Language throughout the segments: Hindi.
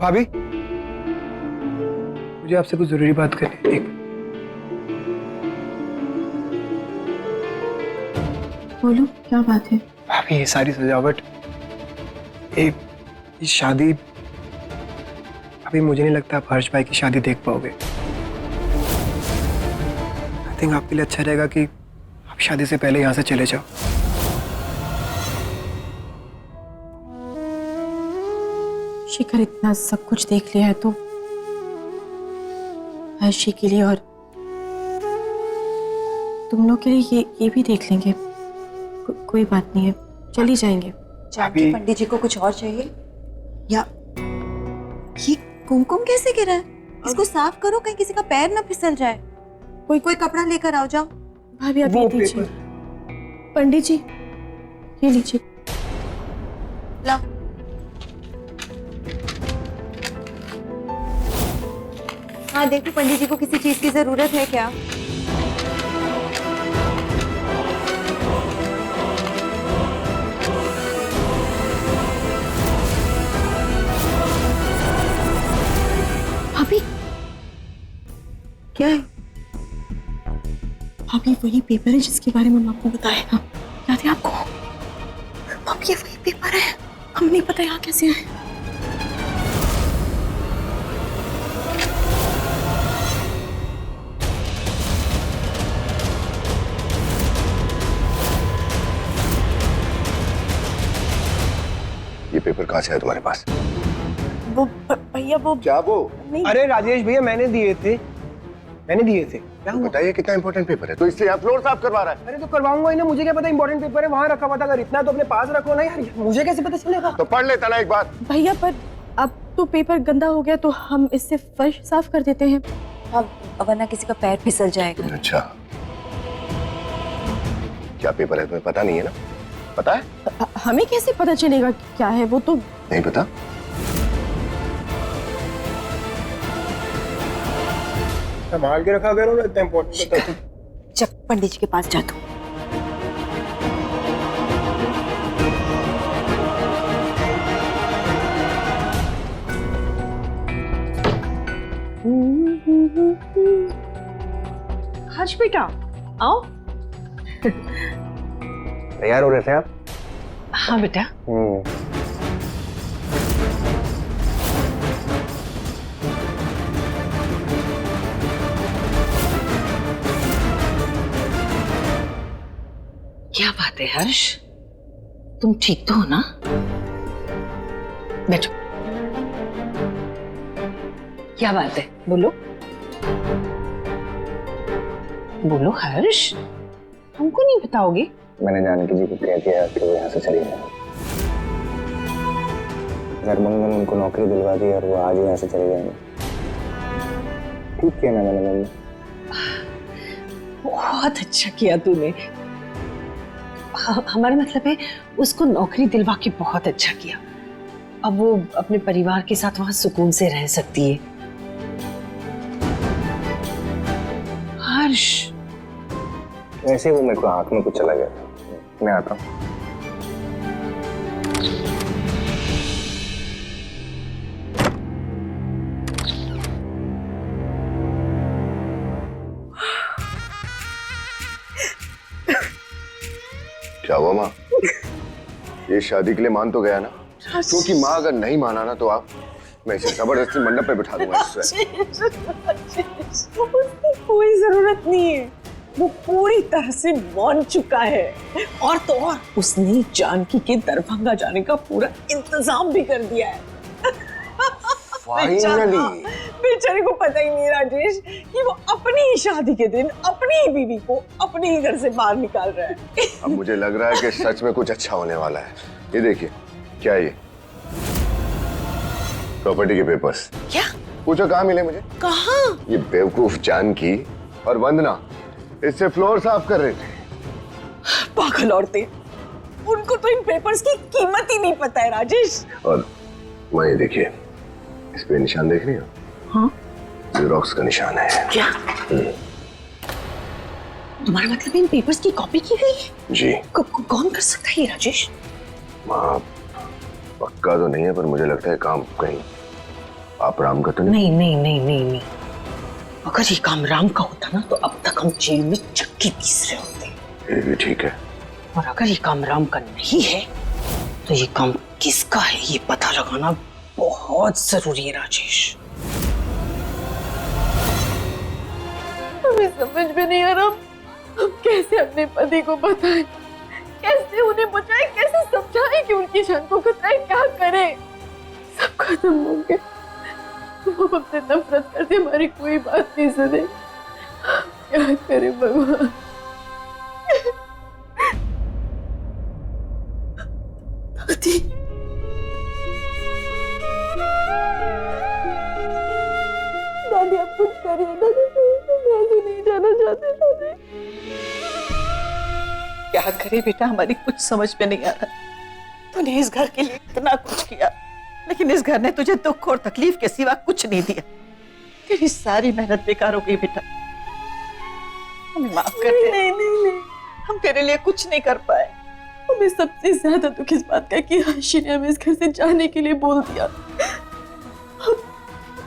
भाभी, मुझे आपसे कुछ जरूरी बात करनी है। बोलो, क्या बात है? भाभी, ये सारी सजावट, ये शादी, अभी मुझे नहीं लगता आप हर्ष भाई की शादी देख पाओगे। आई थिंक आपके लिए अच्छा रहेगा कि आप शादी से पहले यहाँ से चले जाओ। शिखर इतना सब कुछ देख लिया है तो हर्षी के लिए और तुम लोग के लिए ये भी देख लेंगे। कोई बात नहीं है, चली जाएंगे। जानकी, पंडित जी को कुछ और चाहिए? या ये कुमकुम कैसे गिरा है? इसको साफ करो, कहीं किसी का पैर ना फिसल जाए। कोई कपड़ा लेकर आओ, जाओ। भाभी, आप ये दीजिए। पंडित जी, ये लीजिए। लाओ। हाँ देखो, पंडित जी को किसी चीज की जरूरत है क्या? भाभी, क्या है? भाभी, वही पेपर है जिसके बारे में मैं आपको बताया था, याद है आपको? भाभी, ये वही पेपर है। हम नहीं पता यहाँ कैसे आए। ये पेपर कहाँ से है तुम्हारे पास? वो भैया, वो क्या वो? नहीं। अरे राजेश भैया, मैंने दिए थे। क्या हुआ? बताइए कितना इंपॉर्टेंट पेपर है, तो इसलिए आप फ्लोर साफ करवा रहा है। अरे तो करवाऊंगा ही ना, मुझे क्या पता इंपॉर्टेंट पेपर है वहां रखा हुआ था। अगर इतना तो अपने पास रखो ना यार, मुझे कैसे पता चलेगा? तो पढ़ लेता ना एक बार। भैया, पर अब तो पेपर गंदा हो गया तो हम इससे फर्श साफ कर देते हैं। अब वरना किसी का पैर फिसल जाएगा। अच्छा, क्या पेपर है तुम्हें पता नहीं है ना? पता है? हमें कैसे पता चलेगा क्या है? वो तो नहीं पता? संभाल के रखा करो ना, इतना इंपॉर्टेंट। चल पंडित जी के पास जा तू। हर्ष बेटा, आओ। तैयार हो रहे थे आप? हाँ बेटा। क्या बात है हर्ष, तुम ठीक तो हो ना? बैठो। क्या बात है, बोलो बोलो हर्ष, हमको नहीं बताओगे? मैंने जानकी जी को कह दिया कि वो यहाँ से चली जाए। धर्मंग ने उनको नौकरी दिलवा दी और वो आज ही यहाँ से चले जाएंगे। ठीक किया ना मैंने मम्मी? बहुत अच्छा किया तूने। हमारा मतलब है उसको नौकरी दिलवा के बहुत अच्छा किया। अब वो अपने परिवार के साथ वहां सुकून से रह सकती है। हर्ष, वैसे ही वो मेरे को आंख में कुछ चला गया था। मैं आता हूँ। क्या हुआ माँ? ये शादी के लिए मान तो गया ना? क्योंकि माँ अगर नहीं माना ना तो आप, मैं इसे जबरदस्ती मंडप पे बिठा दूंगा इससे। कोई जरूरत नहीं है, वो पूरी तरह से मान चुका है। और तो और उसने जानकी के दरभंगा जाने का पूरा इंतजाम भी कर दिया है। फाइनली। बेचारे को पता ही नहीं राजेश कि वो अपनी ही शादी के दिन अपनी ही बीवी को अपने ही घर से बाहर निकाल रहा है। अब मुझे लग रहा है कि सच में कुछ अच्छा होने वाला है। ये देखिए, क्या ये प्रॉपर्टी के पेपर्स? क्या? पूछो कहाँ मिले मुझे? कहाँ? ये बेवकूफ जानकी और वंदना इससे फ्लोर साफ कर रहे थे। पागल औरतें, उनको तो इन पेपर्स की कीमत ही नहीं पता है राजेश। और वही देखिए, इस पे निशान देख रही हो? हाँ? जेरोक्स का निशान है। क्या? तुम्हारा मतलब इन पेपर्स की कॉपी की गई है? जी। कौन कर सकता है ये राजेश? माँ, पक्का तो नहीं है पर मुझे लगता है काम कहीं आप राम का तो नहीं? नहीं नहीं नहीं नहीं नहीं, अगर ये काम राम का होता ना तो अब तक हम जेल में चक्की पीस रहे होते। ये भी ठीक है। और अगर ये काम राम का नहीं है तो ये काम किसका है ये पता लगाना बहुत जरूरी है राजेश। हमें समझ में नहीं आ रहा हम कैसे अपने पति को बताएं, कैसे उन्हें बचाएं, कैसे समझाएं कि उनकी जान को खतरा है, क्या करें। सब खत्म हो गया, वो हमसे नफरत करते, हमारी कोई बात नहीं सुने। क्या करें भगवान। दादी दादी आप कुछ करिए, दादी मैं ऐसे नहीं जाना चाहती। दादी क्या करे बेटा, हमारी कुछ समझ में नहीं आ रहा। तूने इस घर के लिए इतना कुछ किया लेकिन इस घर ने तुझे दुख और तकलीफ के सिवा कुछ नहीं दिया। तेरी सारी मेहनत बेकार हो गई बेटा, हमें माफ कर दे। नहीं नहीं नहीं, हम तेरे लिए कुछ नहीं कर पाए। हमें सबसे ज्यादा दुख इस बात का कि आशी ने हमें इस घर से जाने के लिए बोल दिया। हम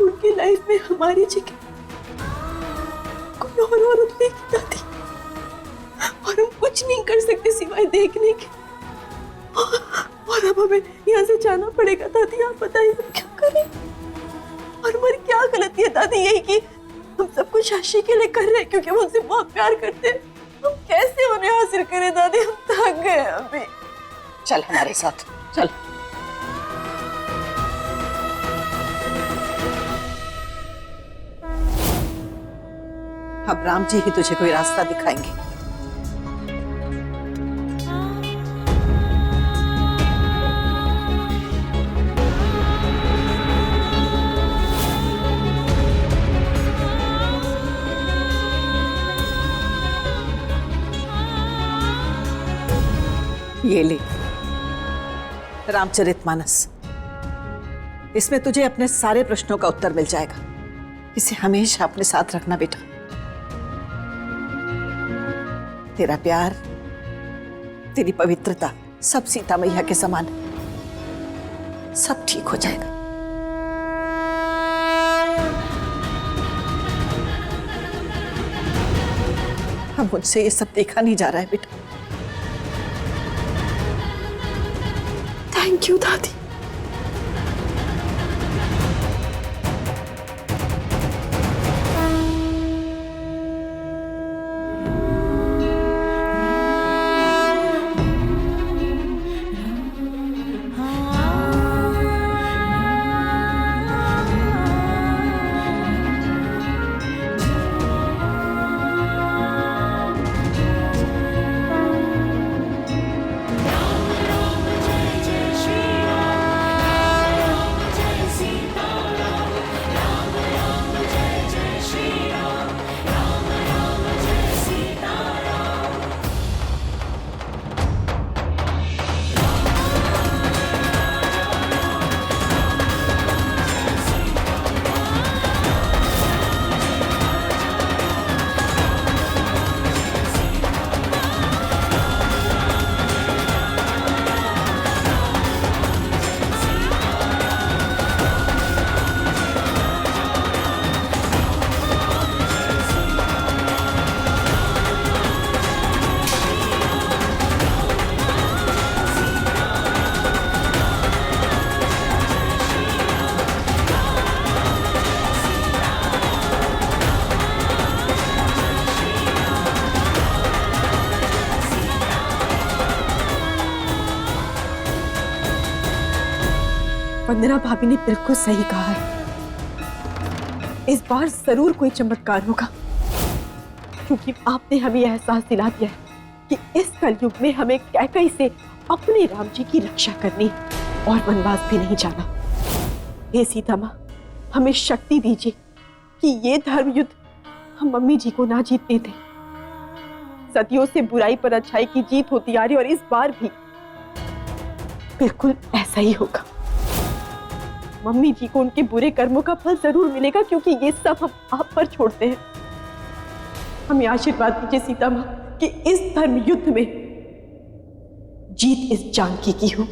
उनकी लाइफ में हमारी जगह कोई और औरत लेके आती और हम कुछ नहीं कर सकते सिवाय देखने के। और अब हमें यहाँ से जाना पड़ेगा। दादी आप बताइए हम क्या करें। और हमारी क्या गलती है दादी, यही कि हम सब कुछ आशी के लिए कर रहे हैं क्योंकि वो हमसे बहुत प्यार करते हैं। हम कैसे उन्हें हासिल करें दादी, हम थक गए अभी। चल हमारे साथ चल। अब राम जी ही तुझे कोई रास्ता दिखाएंगे। ये ले रामचरितमानस, इसमें तुझे अपने सारे प्रश्नों का उत्तर मिल जाएगा। इसे हमेशा अपने साथ रखना बेटा। तेरा प्यार, तेरी पवित्रता सब सीता मैया के समान है। सब ठीक हो जाएगा। हम मुझसे ये सब देखा नहीं जा रहा है बेटा। थैंक यू दादी। वंदना भाभी ने बिल्कुल सही कहा है। इस बार जरूर कोई चमत्कार होगा क्योंकि आपने हमें एहसास दिला दिया है कि इस कलयुग में हमें कैकई से अपने राम जी की रक्षा करनी और वनवास भी नहीं जाना। हे सीता माँ, हमें शक्ति दीजिए कि ये धर्म युद्ध हम मम्मी जी को ना जीतने दें। सदियों से बुराई पर अच्छाई की जीत होती आ रही और इस बार भी बिल्कुल ऐसा ही होगा। मम्मी जी को उनके बुरे कर्मों का फल जरूर मिलेगा क्योंकि ये सब हम आप पर छोड़ते हैं। हमें आशीर्वाद दीजिए सीता माँ कि इस धर्म युद्ध में जीत इस जानकी की हो।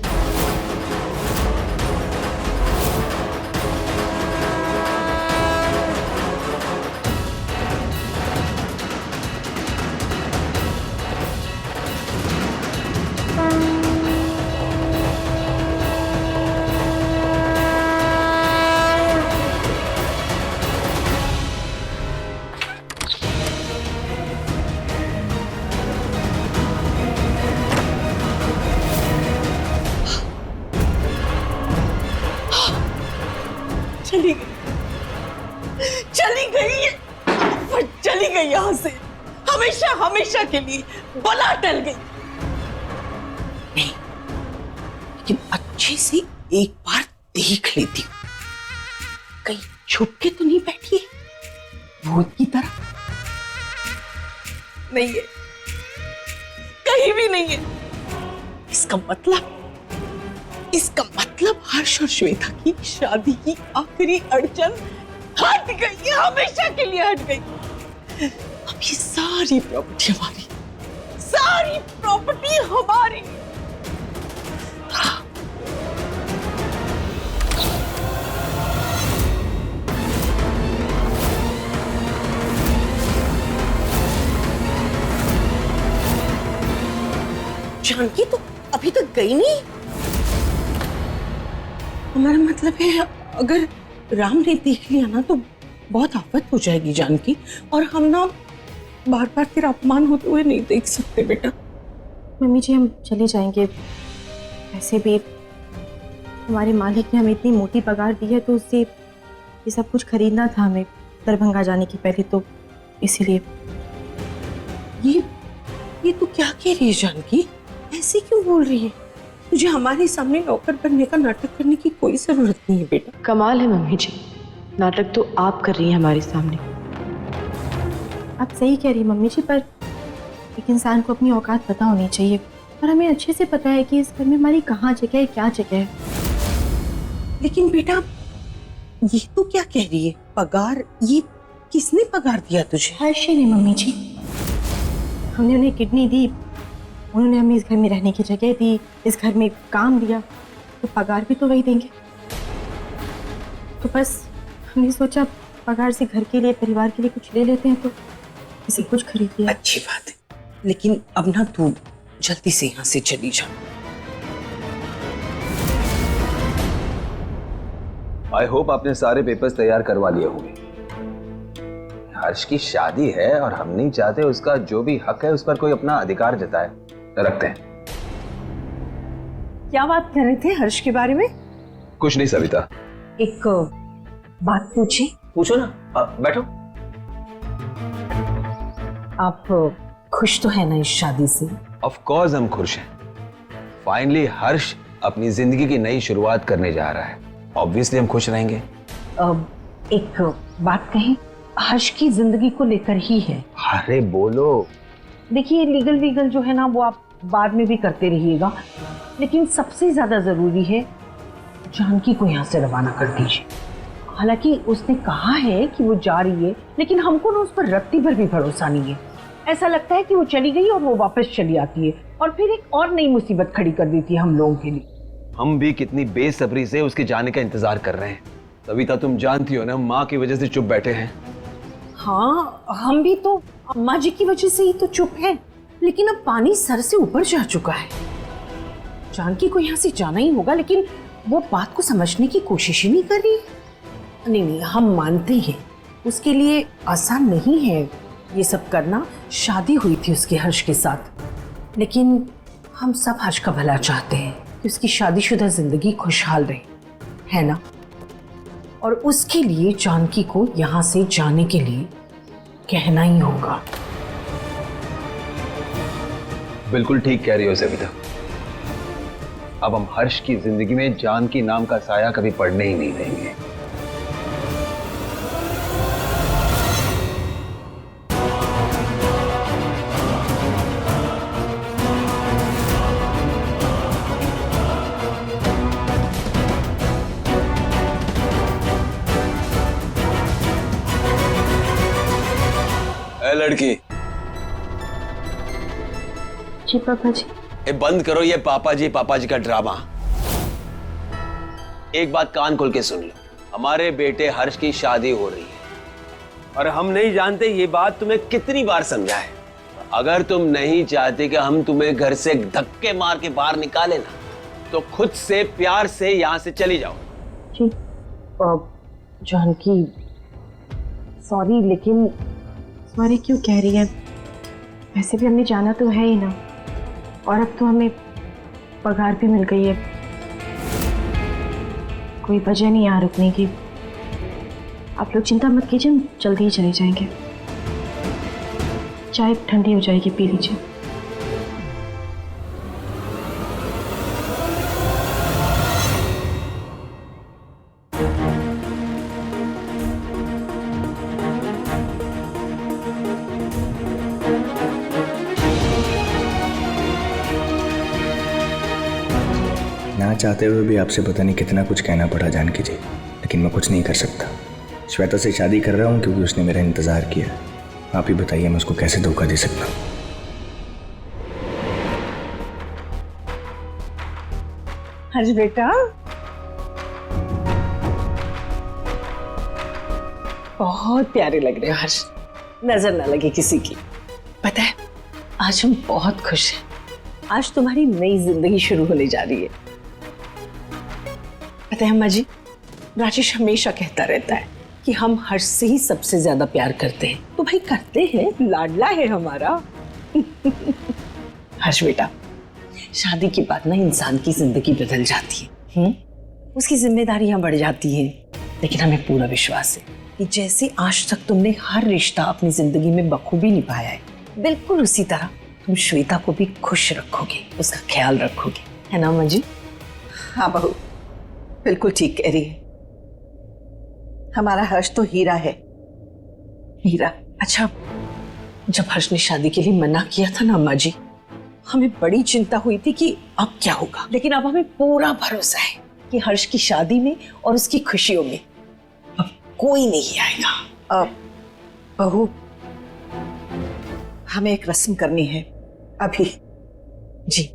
चली गई, चली गई, पर चली गई यहां से हमेशा हमेशा के लिए, बला टल गई। नहीं, लेकिन अच्छे से एक बार देख लेती हूँ, कहीं छुप के तो नहीं बैठी है भूत की तरह? नहीं है, कहीं भी नहीं है। इसका मतलब हर्ष और श्वेता की शादी की आखिरी अड़चन हट गई है, हमेशा के लिए हट गई। अब ये सारी प्रॉपर्टी हमारी, सारी प्रॉपर्टी हमारी। जानकी तो अभी तक गई नहीं। हमारा मतलब है अगर राम ने देख लिया ना तो बहुत आफत हो जाएगी जानकी, और हम ना बार बार तेरा अपमान होते हुए नहीं देख सकते बेटा। मम्मी जी हम चले जाएंगे, वैसे भी हमारे मालिक ने हमें इतनी मोटी पगार दी है तो उससे ये सब कुछ खरीदना था हमें दरभंगा जाने की पहले, तो इसीलिए। ये तू क्या कह रही है जानकी? ऐसे क्यों बोल रही है? तुझे हमारे सामने नौकर बनने का नाटक करने की कोई जरूरत नहीं है बेटा। कमाल है मम्मी जी, नाटक तो आप कर रही हैं हमारे सामने। आप सही कह रही मम्मी जी, पर एक इंसान को अपनी औकात पता होनी चाहिए, और हमें अच्छे से पता है कि इस घर में हमारी कहाँ जगह है, क्या जगह है। लेकिन बेटा ये तो क्या कह रही है? पगार, ये किसने पगार दिया तुझे? हर्षी ने मम्मी जी। हमने उन्हें किडनी दी, उन्होंने हमें इस घर में रहने की जगह दी, इस घर में काम दिया, तो पगार भी तो वही देंगे। तो बस हमने सोचा पगार से घर के लिए, परिवार के लिए कुछ ले लेते हैं, तो इसे कुछ खरीद लिया। अच्छी बात है, लेकिन अब ना तू जल्दी से यहाँ से चली जा। आई होप आपने सारे पेपर्स तैयार करवा लिए होंगे। हर्ष की शादी है और हम नहीं चाहते उसका जो भी हक है उस पर कोई अपना अधिकार जताए। रखते हैं। क्या बात कर रहे थे हर्ष के बारे में? कुछ नहीं सविता। एक बात पूछी? पूछो ना, बैठो। आप खुश तो है ना इस शादी से? ऑफ कोर्स हम खुश हैं। फाइनली हर्ष अपनी जिंदगी की नई शुरुआत करने जा रहा है, ऑब्वियसली हम खुश रहेंगे। एक बात कहें, हर्ष की जिंदगी को लेकर ही है। अरे बोलो। देखिए लीगल जो है ना वो आप बाद में भी करते रहिएगा, लेकिन सबसे ज्यादा जरूरी है जानकी को यहाँ से रवाना कर दीजिए। हालांकि उसने कहा है कि वो जा रही है, लेकिन हमको ना उस पर रत्ती भर भी भरोसा नहीं है। ऐसा लगता है कि वो चली गई और वो वापस चली आती है और फिर एक और नई मुसीबत खड़ी कर देती है हम लोगों के लिए। हम भी कितनी बेसब्री से उसके जाने का इंतजार कर रहे हैं। सविता तुम जानती हो ना, माँ की वजह से चुप बैठे हैं। हाँ हम भी तो अम्मा जी की वजह से ही तो चुप है, लेकिन अब पानी सर से ऊपर जा चुका है। जानकी को यहाँ से जाना ही होगा, लेकिन वो बात को समझने की कोशिश ही नहीं कर रही। नहीं, हम मानते हैं उसके लिए आसान नहीं है ये सब करना। शादी हुई थी उसके हर्ष के साथ, लेकिन हम सब हर्ष का भला चाहते हैं कि उसकी शादीशुदा जिंदगी खुशहाल रहे, है ना? और उसके लिए जानकी को यहाँ से जाने के लिए कहना ही होगा। बिल्कुल ठीक कह रही हो सविता। अब हम हर्ष की जिंदगी में जानकी नाम का साया कभी पड़ने ही नहीं देंगे। लड़की, जी पापा जी। ये बंद करो ये पापा जी का ड्रामा। एक बात कान खोल के सुन लो, हमारे बेटे हर्ष की शादी हो रही है और हम नहीं जानते ये बात तुम्हें कितनी बार समझाए। अगर तुम नहीं चाहते कि हम तुम्हें घर से धक्के मार के बाहर निकाले ना, तो खुद से प्यार से यहाँ से चली जाओ। जी जानकी सॉरी, लेकिन सॉरी क्यों कह रही है? वैसे भी हमने जाना तो है ही ना, और अब तो हमें पगार भी मिल गई है, कोई वजह नहीं यहाँ रुकने की। आप लोग चिंता मत कीजिए, हम जल्दी ही चले जाएंगे। चाय ठंडी हो जाएगी, पी लीजिए। ना चाहते हुए भी आपसे पता नहीं कितना कुछ कहना पड़ा जानकी जी, लेकिन मैं कुछ नहीं कर सकता। श्वेता से शादी कर रहा हूँ क्योंकि उसने मेरा इंतजार किया। आप ही बताइए मैं उसको कैसे धोखा दे सकता हूँ। हर्ष बेटा, बहुत प्यारे लग रहे हो हर्ष, नजर ना लगे किसी की। पता है आज हम बहुत खुश हैं, आज तुम्हारी नई जिंदगी शुरू होने जा रही है। पता है अम्मा जी, राजेश हमेशा कहता रहता है कि हम हर्ष से ही सबसे ज्यादा प्यार करते हैं। तो भाई करते हैं, लाडला है हमारा। हर्ष बेटा, शादी के बाद ना इंसान की जिंदगी बदल जाती है, उसकी जिम्मेदारियां बढ़ जाती हैं। लेकिन हमें पूरा विश्वास है कि जैसे आज तक तुमने हर रिश्ता अपनी जिंदगी में बखूबी निभाया है, बिल्कुल उसी तरह तुम श्वेता को भी खुश रखोगे, उसका ख्याल रखोगे, है ना अम्मा जी? हाँ बहू, बिल्कुल ठीक कह रही है। हमारा हर्ष तो हीरा है, हीरा। अच्छा, जब हर्ष ने शादी के लिए मना किया था ना अम्मा जी, हमें बड़ी चिंता हुई थी कि अब क्या होगा, लेकिन अब हमें पूरा भरोसा है कि हर्ष की शादी में और उसकी खुशियों में अब कोई नहीं आएगा। बहू, हमें एक रस्म करनी है अभी। जी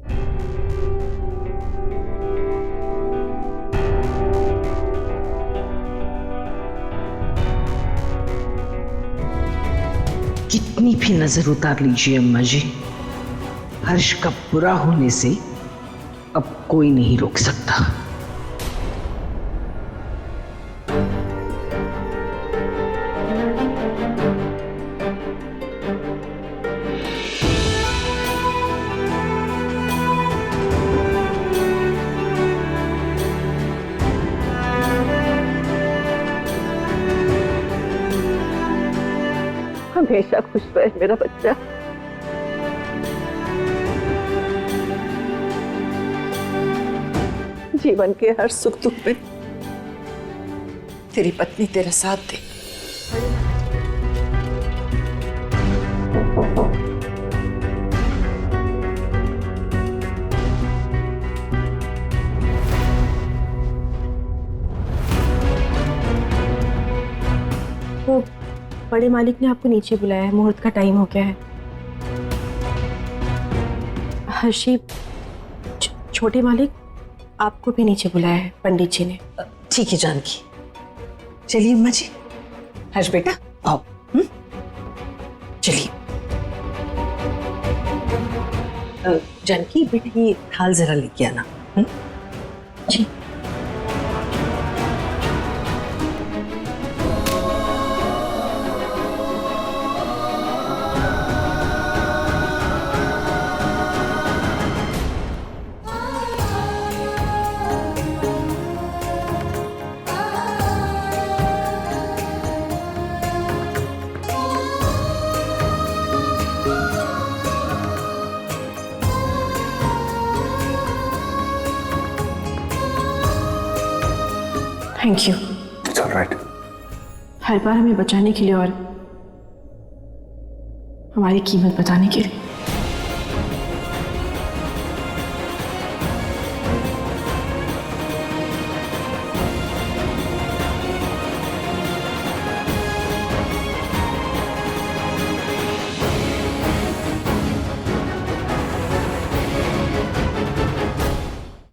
कितनी भी नजर उतार लीजिए अम्मा जी, हर्ष का बुरा होने से अब कोई नहीं रोक सकता। हमेशा खुश रहे मेरा बच्चा। जीवन के हर सुख दुख में तेरी पत्नी तेरा साथ दे। वो बड़े मालिक ने आपको नीचे बुलाया है, मुहूर्त का टाइम हो गया है। हर्षी, छोटे मालिक आपको भी नीचे बुलाया है पंडित जी ने। ठीक है जानकी, चलिए अम्मा जी। हर्ष बेटा आओ, चलिए। जानकी बेटा, ये थाल जरा लेके आना। जी थैंक यू। It's alright. हर बार हमें बचाने के लिए और हमारी कीमत बताने के लिए।